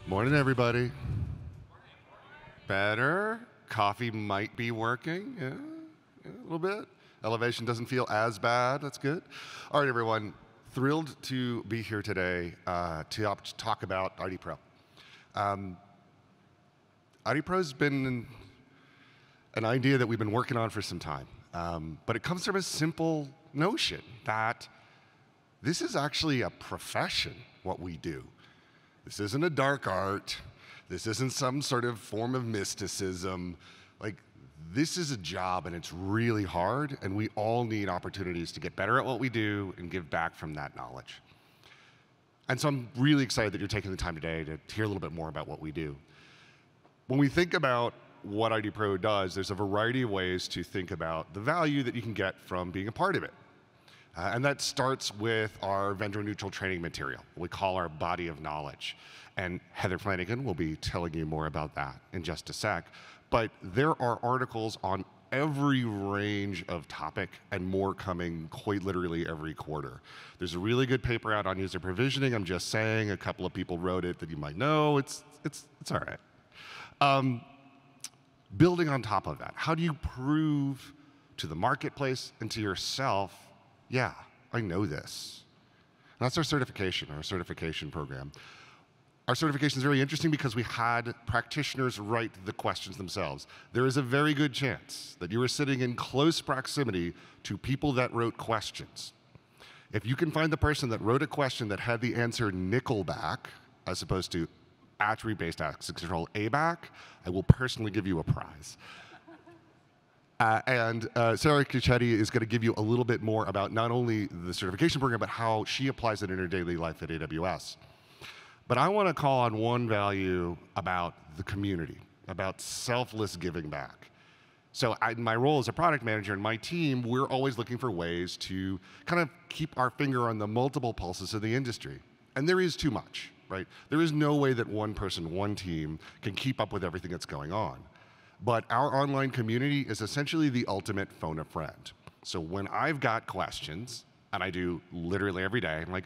Morning, everybody. Better? Coffee might be working, yeah, a little bit. Elevation doesn't feel as bad, that's good. All right, everyone, thrilled to be here today to talk about IDPro. IDPro's been an idea that we've been working on for some time, but it comes from a simple notion that this is actually a profession, what we do. This isn't a dark art. This isn't some sort of form of mysticism. Like, this is a job, and it's really hard, and we all need opportunities to get better at what we do and give back from that knowledge. And so I'm really excited that you're taking the time today to hear a little bit more about what we do. When we think about what IDPro does, there's a variety of ways to think about the value that you can get from being a part of it. And that starts with our vendor-neutral training material, what we call our body of knowledge. And Heather Flanagan will be telling you more about that in just a sec. But there are articles on every range of topic and more coming quite literally every quarter. There's a really good paper out on user provisioning. I'm just saying, a couple of people wrote it that you might know. It's all right. Building on top of that, how do you prove to the marketplace and to yourself, yeah, I know this? And that's our certification program. Our certification is really interesting because we had practitioners write the questions themselves. There is a very good chance that you are sitting in close proximity to people that wrote questions. If you can find the person that wrote a question that had the answer Nickelback, as opposed to attribute-based access control ABAC, I will personally give you a prize. Sarah Cicchetti is going to give you a little bit more about not only the certification program, but how she applies it in her daily life at AWS. But I want to call on one value about the community, about selfless giving back. So in my role as a product manager and my team, we're always looking for ways to kind of keep our finger on the multiple pulses of the industry. And there is too much, right? There is no way that one person, one team can keep up with everything that's going on. But our online community is essentially the ultimate phone a friend. So when I've got questions, and I do literally every day, I'm like,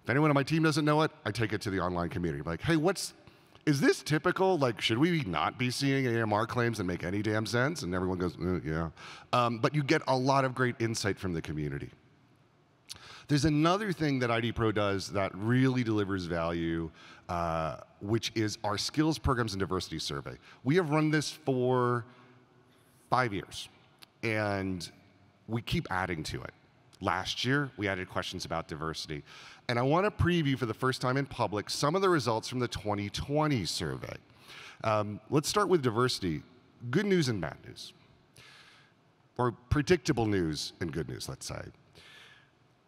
if anyone on my team doesn't know it, I take it to the online community. I'm like, hey, is this typical? Like, should we not be seeing AMR claims that make any damn sense? And everyone goes, yeah. But you get a lot of great insight from the community. There's another thing that IDPro does that really delivers value, which is our skills programs and diversity survey. We have run this for 5 years, and we keep adding to it. Last year, we added questions about diversity. And I want to preview for the first time in public some of the results from the 2020 survey. Let's start with diversity. Good news and bad news. Or predictable news and good news, let's say.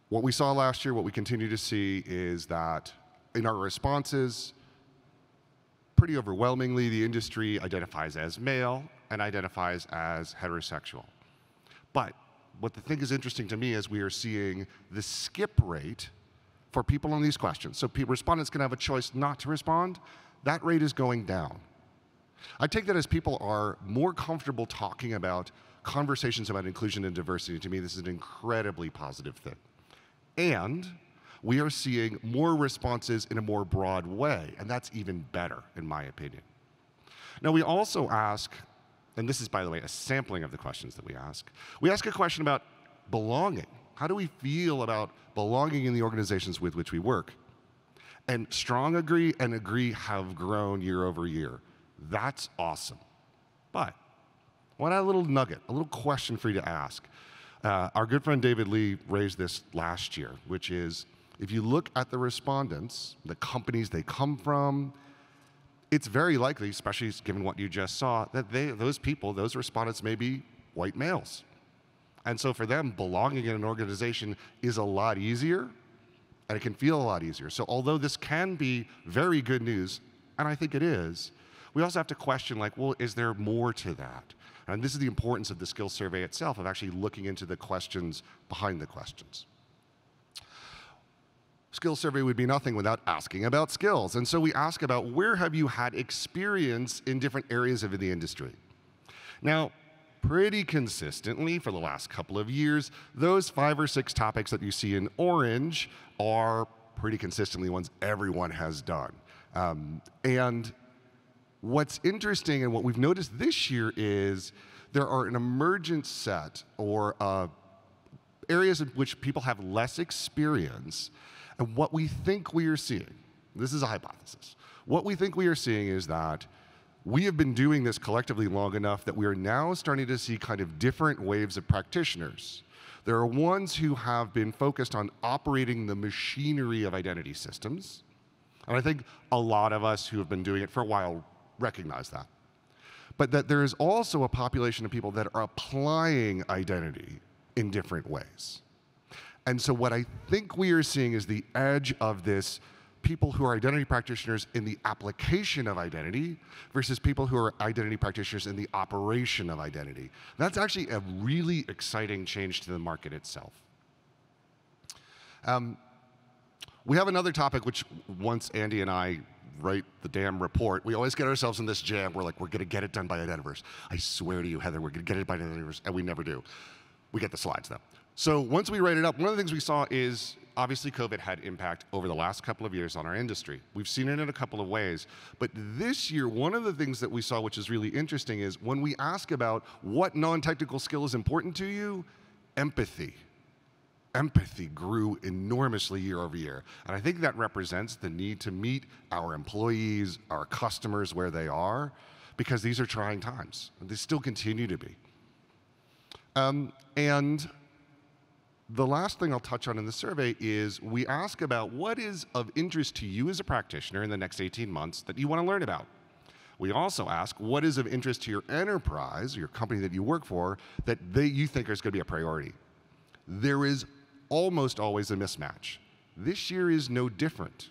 What we saw last year, what we continue to see is that in our responses, pretty overwhelmingly, the industry identifies as male and identifies as heterosexual. But what the thing is interesting to me is we are seeing the skip rate for people on these questions. So respondents can have a choice not to respond. That rate is going down. I take that as people are more comfortable talking about conversations about inclusion and diversity. To me, this is an incredibly positive thing. And we are seeing more responses in a more broad way, and that's even better, in my opinion. Now, we also ask, and this is, by the way, a sampling of the questions that we ask a question about belonging. How do we feel about belonging in the organizations with which we work? And strong agree and agree have grown year over year. That's awesome. But I want to add a little nugget, a little question for you to ask. Our good friend David Lee raised this last year, which is, if you look at the respondents, the companies they come from, it's very likely, especially given what you just saw, that those respondents may be white males. And so for them, belonging in an organization is a lot easier, and it can feel a lot easier. So although this can be very good news, and I think it is, we also have to question, like, well, is there more to that? And this is the importance of the skills survey itself, of actually looking into the questions behind the questions. Skills survey would be nothing without asking about skills. And so we ask about, where have you had experience in different areas of the industry? Now, pretty consistently for the last couple of years, those 5 or 6 topics that you see in orange are pretty consistently ones everyone has done. And what's interesting and what we've noticed this year is there are an emergent set or areas in which people have less experience. And what we think we are seeing, this is a hypothesis, what we think we are seeing is that we have been doing this collectively long enough that we are now starting to see kind of different waves of practitioners. There are ones who have been focused on operating the machinery of identity systems. And I think a lot of us who have been doing it for a while recognize that. But that there is also a population of people that are applying identity in different ways. And so what I think we are seeing is the edge of this people who are identity practitioners in the application of identity versus people who are identity practitioners in the operation of identity. That's actually a really exciting change to the market itself. We have another topic which once Andy and I write the damn report, we always get ourselves in this jam. We're like, we're going to get it done by Identiverse. I swear to you, Heather, we're going to get it by Identiverse, and we never do. We get the slides, though. So once we write it up, one of the things we saw is obviously COVID had impact over the last couple of years on our industry. We've seen it in a couple of ways. But this year, one of the things that we saw, which is really interesting, is when we ask about what non-technical skill is important to you, empathy. Empathy grew enormously year over year. And I think that represents the need to meet our employees, our customers where they are, because these are trying times. And they still continue to be. And the last thing I'll touch on in the survey is we ask about what is of interest to you as a practitioner in the next 18 months that you want to learn about. We also ask what is of interest to your enterprise, your company that you work for, that you think is going to be a priority. There is almost always a mismatch. This year is no different.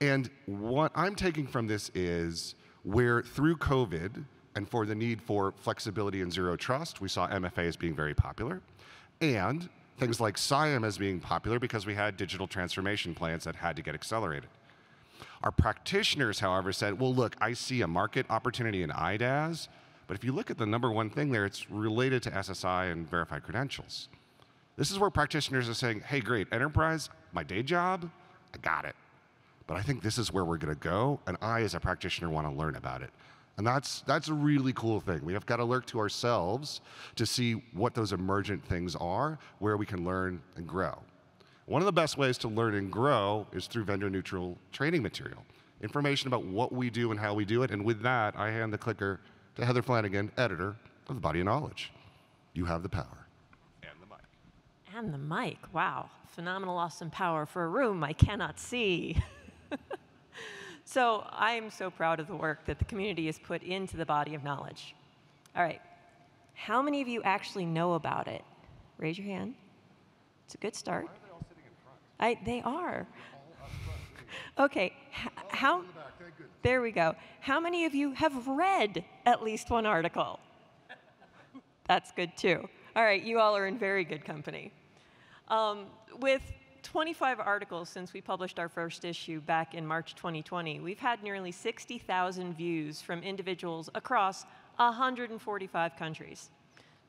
And what I'm taking from this is where through COVID and for the need for flexibility and zero trust, we saw MFA as being very popular. And things like SIAM as being popular because we had digital transformation plans that had to get accelerated. Our practitioners, however, said, well, look, I see a market opportunity in IDaaS, but if you look at the number one thing there, it's related to SSI and verified credentials. This is where practitioners are saying, hey, great, enterprise, my day job, I got it. But I think this is where we're going to go, and I, as a practitioner, want to learn about it. And that's a really cool thing. We have got to look to ourselves to see what those emergent things are, where we can learn and grow. One of the best ways to learn and grow is through vendor-neutral training material, information about what we do and how we do it. And with that, I hand the clicker to Heather Flanagan, editor of The Body of Knowledge. You have the power. And the mic. And the mic. Wow. Phenomenal, awesome power for a room I cannot see. So I'm so proud of the work that the community has put into the body of knowledge. All right. How many of you actually know about it? Raise your hand. It's a good start. Why are they all sitting in front? They are. All up front. Okay. In the back. Thank goodness. There we go. How many of you have read at least one article? That's good too. All right. You all are in very good company. With 25 articles since we published our first issue back in March 2020, we've had nearly 60,000 views from individuals across 145 countries.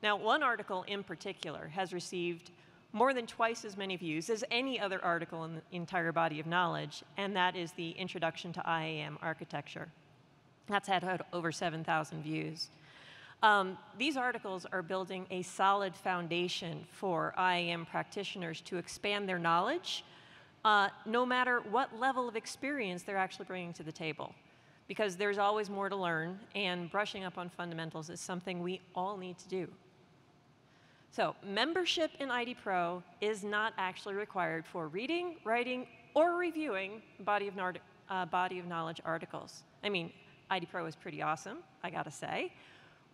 Now, one article in particular has received more than twice as many views as any other article in the entire body of knowledge, and that is the Introduction to IAM Architecture. That's had over 7,000 views. These articles are building a solid foundation for IAM practitioners to expand their knowledge, no matter what level of experience they're actually bringing to the table. Because there's always more to learn, and brushing up on fundamentals is something we all need to do. So membership in IDPro is not actually required for reading, writing, or reviewing body of knowledge articles. I mean, IDPro is pretty awesome, I gotta say.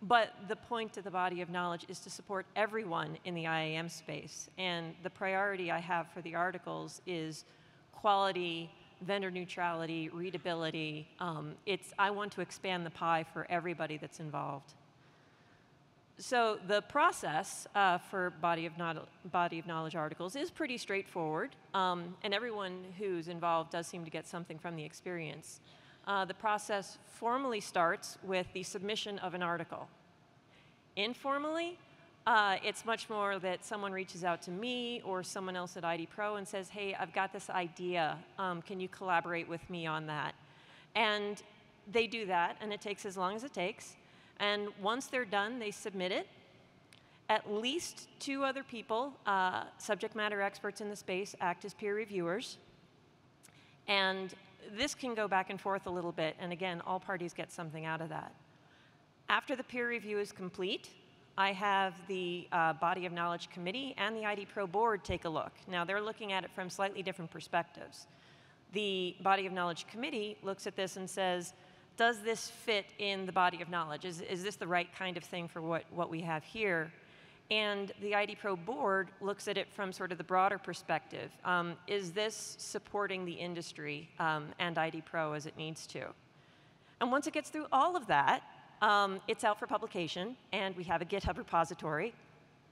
But the point of the body of knowledge is to support everyone in the IAM space. And the priority I have for the articles is quality, vendor neutrality, readability. I want to expand the pie for everybody that's involved. So the process for body of knowledge articles is pretty straightforward. And everyone who's involved does seem to get something from the experience. The process formally starts with the submission of an article. Informally, it's much more that someone reaches out to me or someone else at IDPro and says, hey, I've got this idea. Can you collaborate with me on that? And they do that, and it takes as long as it takes. And once they're done, they submit it. At least 2 other people, subject matter experts in the space, act as peer reviewers. And this can go back and forth a little bit, and again, all parties get something out of that. After the peer review is complete, I have the Body of Knowledge Committee and the IDPro board take a look. Now, they're looking at it from slightly different perspectives. The Body of Knowledge Committee looks at this and says, does this fit in the body of knowledge? Is this the right kind of thing for what we have here? And the IDPro board looks at it from sort of the broader perspective. Is this supporting the industry and IDPro as it needs to? And once it gets through all of that, it's out for publication, and we have a GitHub repository,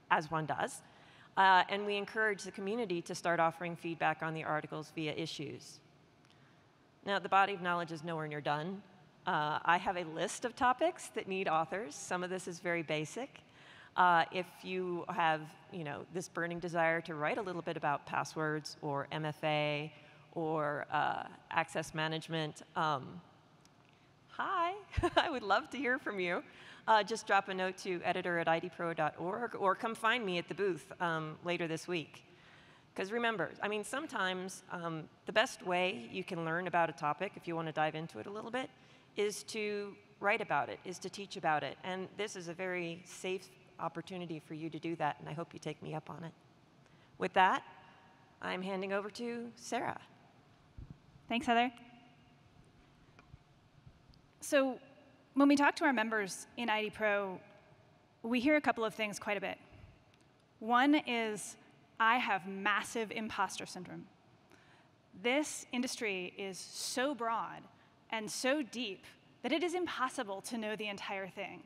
as one does. And we encourage the community to start offering feedback on the articles via issues. Now, the body of knowledge is nowhere near done. I have a list of topics that need authors. Some of this is very basic. If you have, this burning desire to write a little bit about passwords or MFA or access management, hi, I would love to hear from you. Just drop a note to editor@idpro.org or come find me at the booth later this week. Because remember, sometimes the best way you can learn about a topic, if you want to dive into it a little bit, is to write about it, is to teach about it. And this is a very safe opportunity for you to do that, and I hope you take me up on it. With that, I'm handing over to Sarah. Thanks, Heather. So when we talk to our members in IDPro, we hear a couple of things quite a bit. One is, I have massive imposter syndrome. This industry is so broad and so deep that it is impossible to know the entire thing.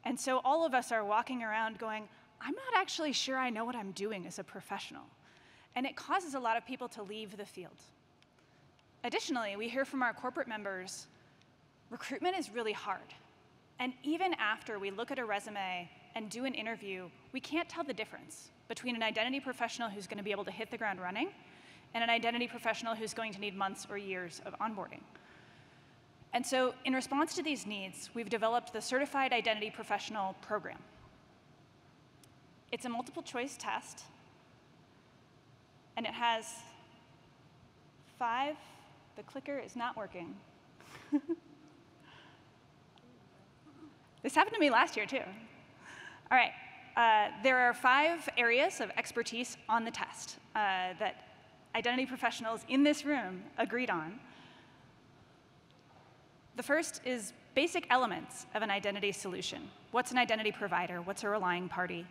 And so all of us are walking around going, I'm not actually sure I know what I'm doing as a professional. And it causes a lot of people to leave the field. Additionally, we hear from our corporate members, recruitment is really hard. And even after we look at a resume and do an interview, we can't tell the difference between an identity professional who's going to be able to hit the ground running and an identity professional who's going to need months or years of onboarding. And so in response to these needs, we've developed the Certified Identity Professional Program. It's a multiple choice test, and it has 5, the clicker is not working. This happened to me last year too. All right, there are 5 areas of expertise on the test that identity professionals in this room agreed on. The first is basic elements of an identity solution. What's an identity provider? What's a relying party?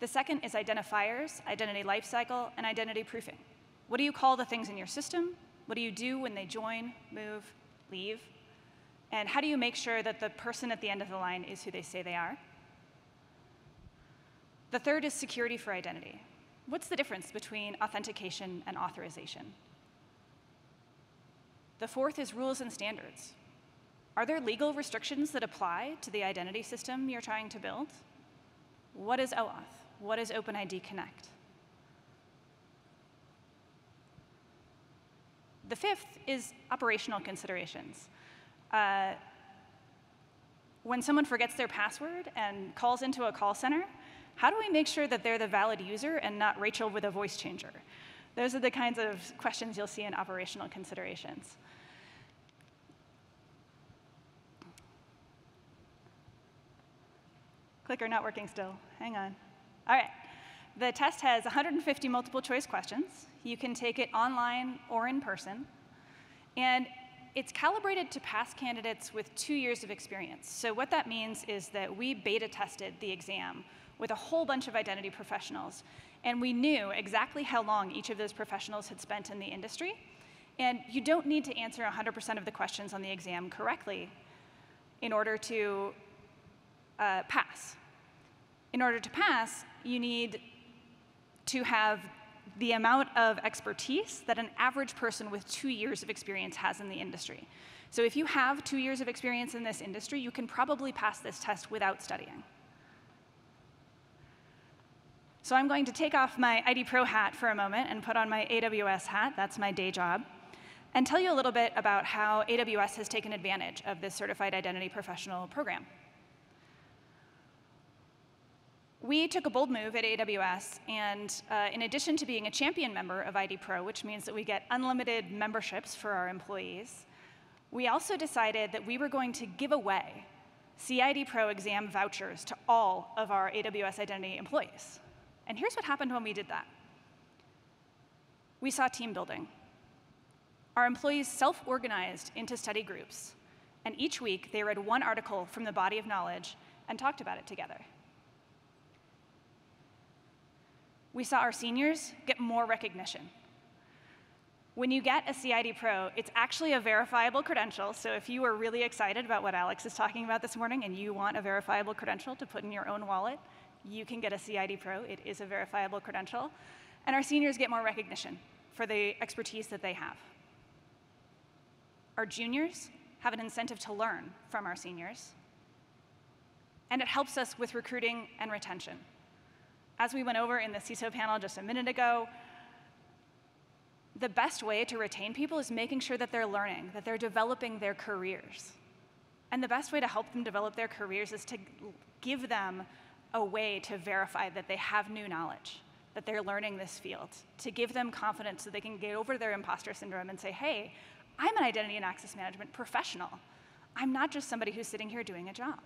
The second is identifiers, identity lifecycle, and identity proofing. What do you call the things in your system? What do you do when they join, move, leave? And how do you make sure that the person at the end of the line is who they say they are? The third is security for identity. What's the difference between authentication and authorization? The fourth is rules and standards. Are there legal restrictions that apply to the identity system you're trying to build? What is OAuth? What is OpenID Connect? The fifth is operational considerations. When someone forgets their password and calls into a call center, how do we make sure that they're the valid user and not Rachel with a voice changer? Those are the kinds of questions you'll see in operational considerations. Clicker not working still. Hang on. All right. The test has 150 multiple choice questions. You can take it online or in person. And it's calibrated to pass candidates with 2 years of experience. So what that means is that we beta tested the exam with a whole bunch of identity professionals. And we knew exactly how long each of those professionals had spent in the industry. And you don't need to answer 100% of the questions on the exam correctly in order to pass. In order to pass, you need to have the amount of expertise that an average person with 2 years of experience has in the industry. So if you have 2 years of experience in this industry, you can probably pass this test without studying. So I'm going to take off my IDPro hat for a moment and put on my AWS hat. That's my day job. and tell you a little bit about how AWS has taken advantage of this Certified Identity Professional program. We took a bold move at AWS, and in addition to being a champion member of IDPro, which means that we get unlimited memberships for our employees, we also decided that we were going to give away CIDPro exam vouchers to all of our AWS Identity employees. And here's what happened when we did that. We saw team building. Our employees self-organized into study groups, and each week they read one article from the body of knowledge and talked about it together. We saw our seniors get more recognition. When you get a CIDPro, it's actually a verifiable credential, so if you were really excited about what Alex is talking about this morning and you want a verifiable credential to put in your own wallet, you can get a CIDPro. It is a verifiable credential. And our seniors get more recognition for the expertise that they have. Our juniors have an incentive to learn from our seniors, and it helps us with recruiting and retention. As we went over in the CISO panel just a minute ago, the best way to retain people is making sure that they're learning, that they're developing their careers. And the best way to help them develop their careers is to give them a way to verify that they have new knowledge, that they're learning this field, to give them confidence so they can get over their imposter syndrome and say, hey, I'm an identity and access management professional. I'm not just somebody who's sitting here doing a job.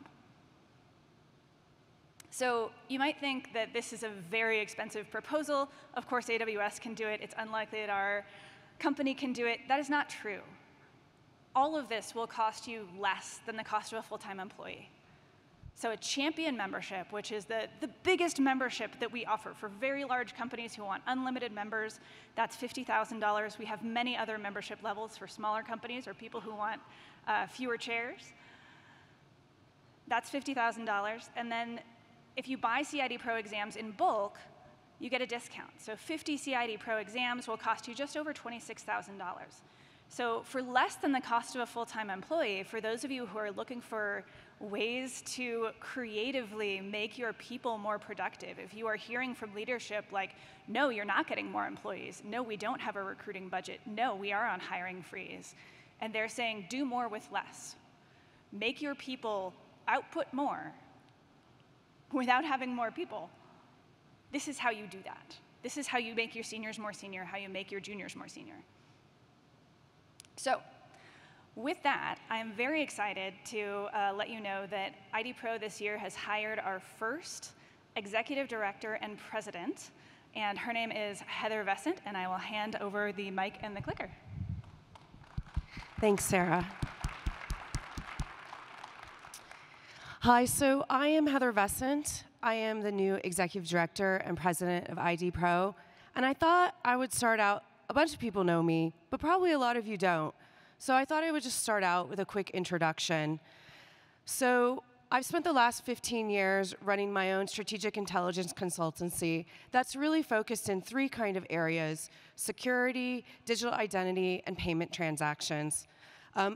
So you might think that this is a very expensive proposal. Of course, AWS can do it. It's unlikely that our company can do it. That is not true. All of this will cost you less than the cost of a full-time employee. So a champion membership, which is the biggest membership that we offer for very large companies who want unlimited members, that's $50,000. We have many other membership levels for smaller companies or people who want fewer chairs. That's $50,000. And then if you buy CIDPro exams in bulk, you get a discount. So 50 CIDPro exams will cost you just over $26,000. So for less than the cost of a full-time employee, for those of you who are looking for ways to creatively make your people more productive, if you are hearing from leadership like, no, you're not getting more employees, no, we don't have a recruiting budget, no, we are on hiring freeze, and they're saying do more with less. Make your people output more without having more people. This is how you do that. This is how you make your seniors more senior, how you make your juniors more senior. So with that, I'm very excited to let you know that IDPro this year has hired our first executive director and president, and her name is Heather Vescent, and I will hand over the mic and the clicker. Thanks, Sarah. Hi, so I am Heather Vescent. I am the new executive director and president of IDPro, and I thought I would start out, a bunch of people know me, but probably a lot of you don't. So I thought I would just start out with a quick introduction. So I've spent the last 15 years running my own strategic intelligence consultancy that's really focused in three kind of areas: security, digital identity, and payment transactions.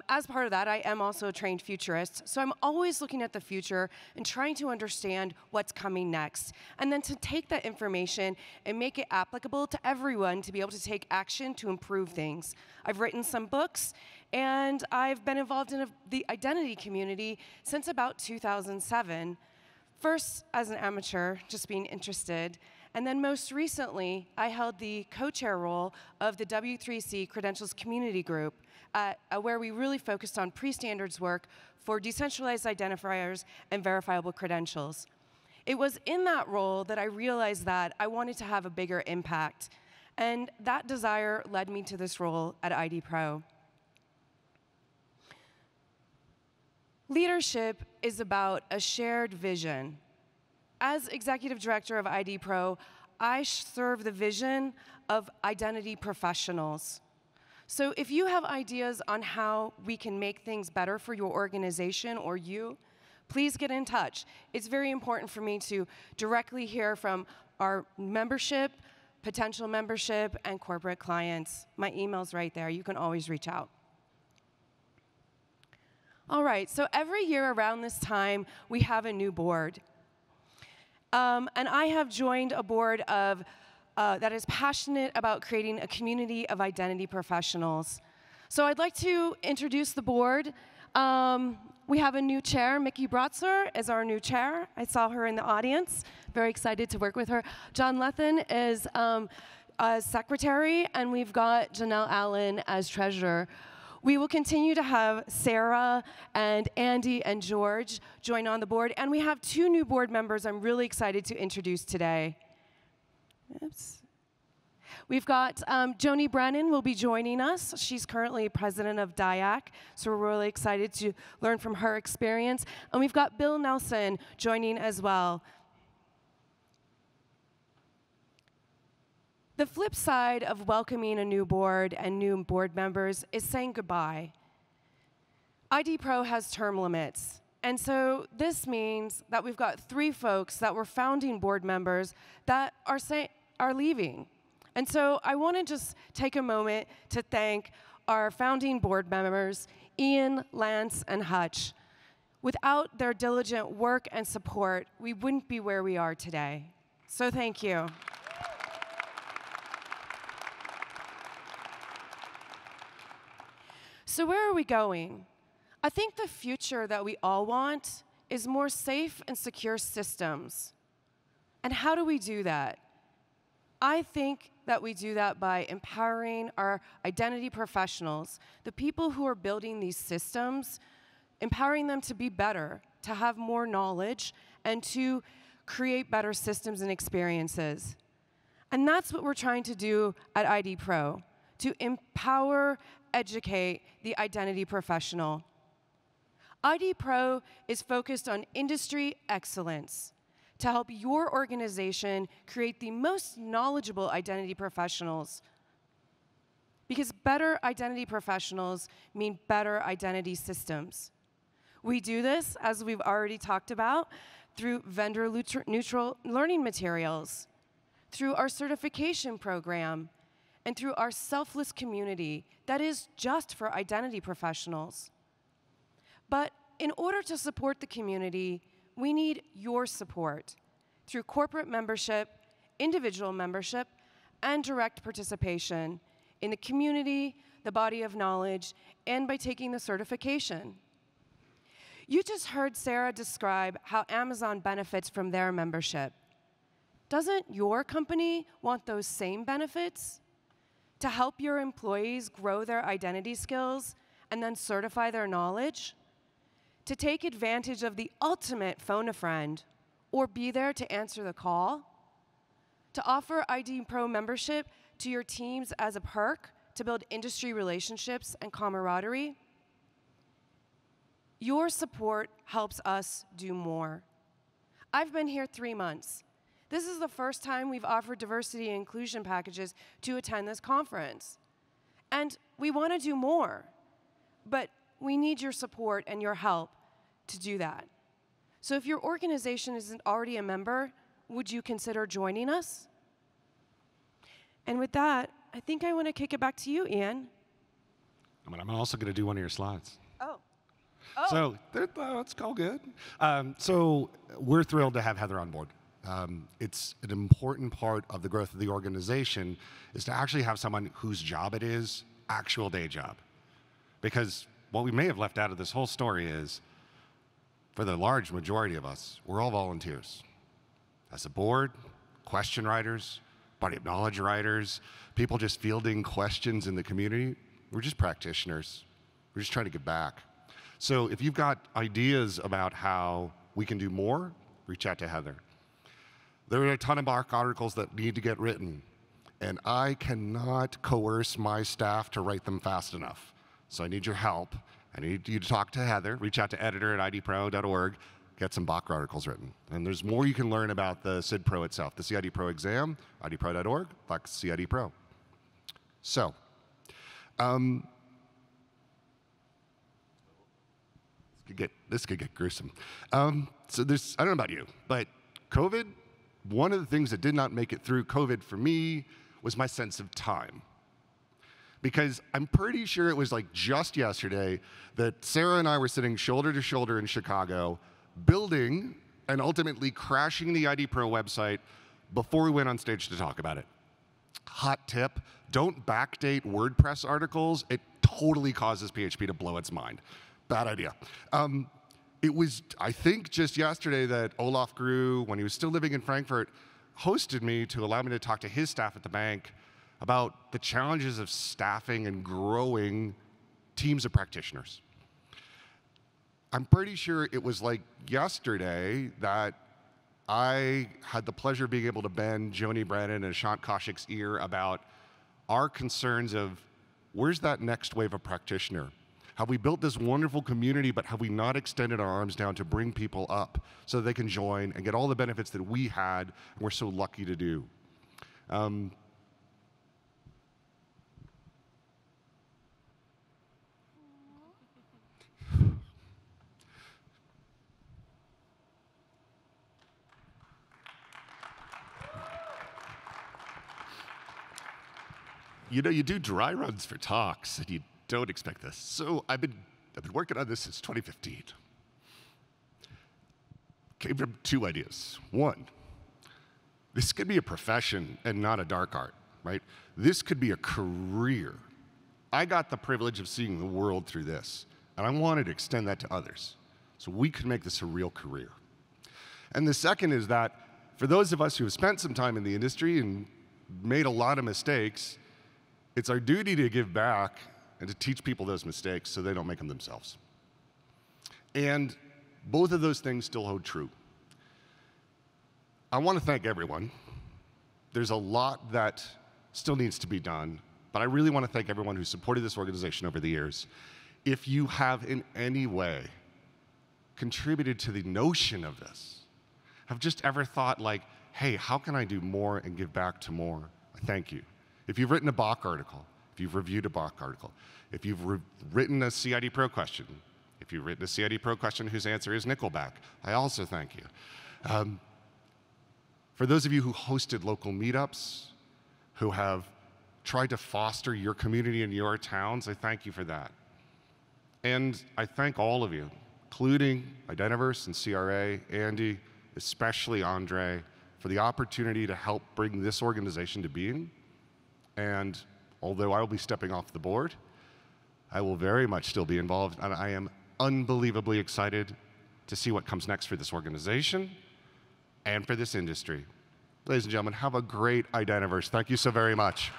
As part of that, I am also a trained futurist, so I'm always looking at the future and trying to understand what's coming next, and then to take that information and make it applicable to everyone to be able to take action to improve things. I've written some books, and I've been involved in the identity community since about 2007. First as an amateur, just being interested, and then most recently, I held the co-chair role of the W3C Credentials Community Group, where we really focused on pre-standards work for decentralized identifiers and verifiable credentials. It was in that role that I realized that I wanted to have a bigger impact, and that desire led me to this role at IDPro. Leadership is about a shared vision. As executive director of IDPro, I serve the vision of identity professionals. So if you have ideas on how we can make things better for your organization or you, please get in touch. It's very important for me to directly hear from our membership, potential membership, and corporate clients. My email's right there. You can always reach out. All right, so every year around this time, we have a new board. And I have joined a board of that is passionate about creating a community of identity professionals. So I'd like to introduce the board. We have a new chair. Mickey Brotzler is our new chair. I saw her in the audience. Very excited to work with her. John Lethan is as secretary, and we've got Janelle Allen as treasurer. We will continue to have Sarah and Andy and George join on the board, and we have 2 new board members I'm really excited to introduce today. Oops. We've got Joni Brennan will be joining us. She's currently president of DIAC, so we're really excited to learn from her experience. And we've got Bill Nelson joining as well. The flip side of welcoming a new board and new board members is saying goodbye. IDPro has term limits, and so this means that we've got 3 folks that were founding board members that are leaving. And so I want to just take a moment to thank our founding board members, Ian, Lance, and Hutch. Without their diligent work and support, we wouldn't be where we are today. So thank you. So where are we going? I think the future that we all want is more safe and secure systems. And how do we do that? I think that we do that by empowering our identity professionals, the people who are building these systems, empowering them to be better, to have more knowledge, and to create better systems and experiences. And that's what we're trying to do at IDPro, to empower, educate the identity professional. IDPro is focused on industry excellence, to help your organization create the most knowledgeable identity professionals. Because better identity professionals mean better identity systems. We do this, as we've already talked about, through vendor-neutral learning materials, through our certification program, and through our selfless community that is just for identity professionals. But in order to support the community, we need your support through corporate membership, individual membership, and direct participation in the community, the body of knowledge, and by taking the certification. You just heard Sarah describe how Amazon benefits from their membership. Doesn't your company want those same benefits? To help your employees grow their identity skills and then certify their knowledge? To take advantage of the ultimate phone a friend, or be there to answer the call? To offer IDPro membership to your teams as a perk to build industry relationships and camaraderie? Your support helps us do more. I've been here 3 months. This is the first time we've offered diversity and inclusion packages to attend this conference. And we want to do more, but we need your support and your help to do that. So if your organization isn't already a member, would you consider joining us? And with that, I think I want to kick it back to you, Ian. I'm also going to do one of your slides. Oh. So it's all good. So we're thrilled to have Heather on board. It's an important part of the growth of the organization is to actually have someone whose job it is, actual day job. Because what we may have left out of this whole story is, for the large majority of us, we're all volunteers. As a board, question writers, body of knowledge writers, people just fielding questions in the community, we're just practitioners. We're just trying to give back. So if you've got ideas about how we can do more, reach out to Heather. There are a ton of articles that need to get written, and I cannot coerce my staff to write them fast enough. So I need your help. I need you to talk to Heather, reach out to editor@idpro.org, get some Bach articles written. And there's more you can learn about the CIDPro itself, the CIDPro exam, idpro.org/CIDPro. So, this could get gruesome. So there's, I don't know about you, but COVID, one of the things that did not make it through COVID for me was my sense of time. Because I'm pretty sure it was like just yesterday that Sarah and I were sitting shoulder to shoulder in Chicago, building and ultimately crashing the IDPro website before we went on stage to talk about it. Hot tip, don't backdate WordPress articles. It totally causes PHP to blow its mind. Bad idea. It was, I think, just yesterday that Olaf Grew, when he was still living in Frankfurt, hosted me to allow me to talk to his staff at the bank about the challenges of staffing and growing teams of practitioners. I'm pretty sure it was like yesterday that I had the pleasure of being able to bend Joni Brennan and Shant Kaushik's ear about our concerns of where's that next wave of practitioner? Have we built this wonderful community, but have we not extended our arms down to bring people up so that they can join and get all the benefits that we had and we're so lucky to do? You know, you do dry runs for talks, and you don't expect this. So I've been working on this since 2015. Came from two ideas. One, this could be a profession and not a dark art, right? This could be a career. I got the privilege of seeing the world through this, and I wanted to extend that to others. So we could make this a real career. And the second is that for those of us who have spent some time in the industry and made a lot of mistakes, it's our duty to give back and to teach people those mistakes so they don't make them themselves. And both of those things still hold true. I want to thank everyone. There's a lot that still needs to be done, but I really want to thank everyone who supported this organization over the years. If you have in any way contributed to the notion of this, have just ever thought like, hey, how can I do more and give back to more? I thank you. If you've written a Bach article, if you've reviewed a Bach article, if you've written a IDPro question, if you've written a IDPro question whose answer is Nickelback, I also thank you. For those of you who hosted local meetups, who have tried to foster your community in your towns, I thank you for that. And I thank all of you, including Identiverse and CRA, Andy, especially Andre, for the opportunity to help bring this organization to being. And although I will be stepping off the board, I will very much still be involved, and I am unbelievably excited to see what comes next for this organization and for this industry. Ladies and gentlemen, have a great Identiverse. Thank you so very much.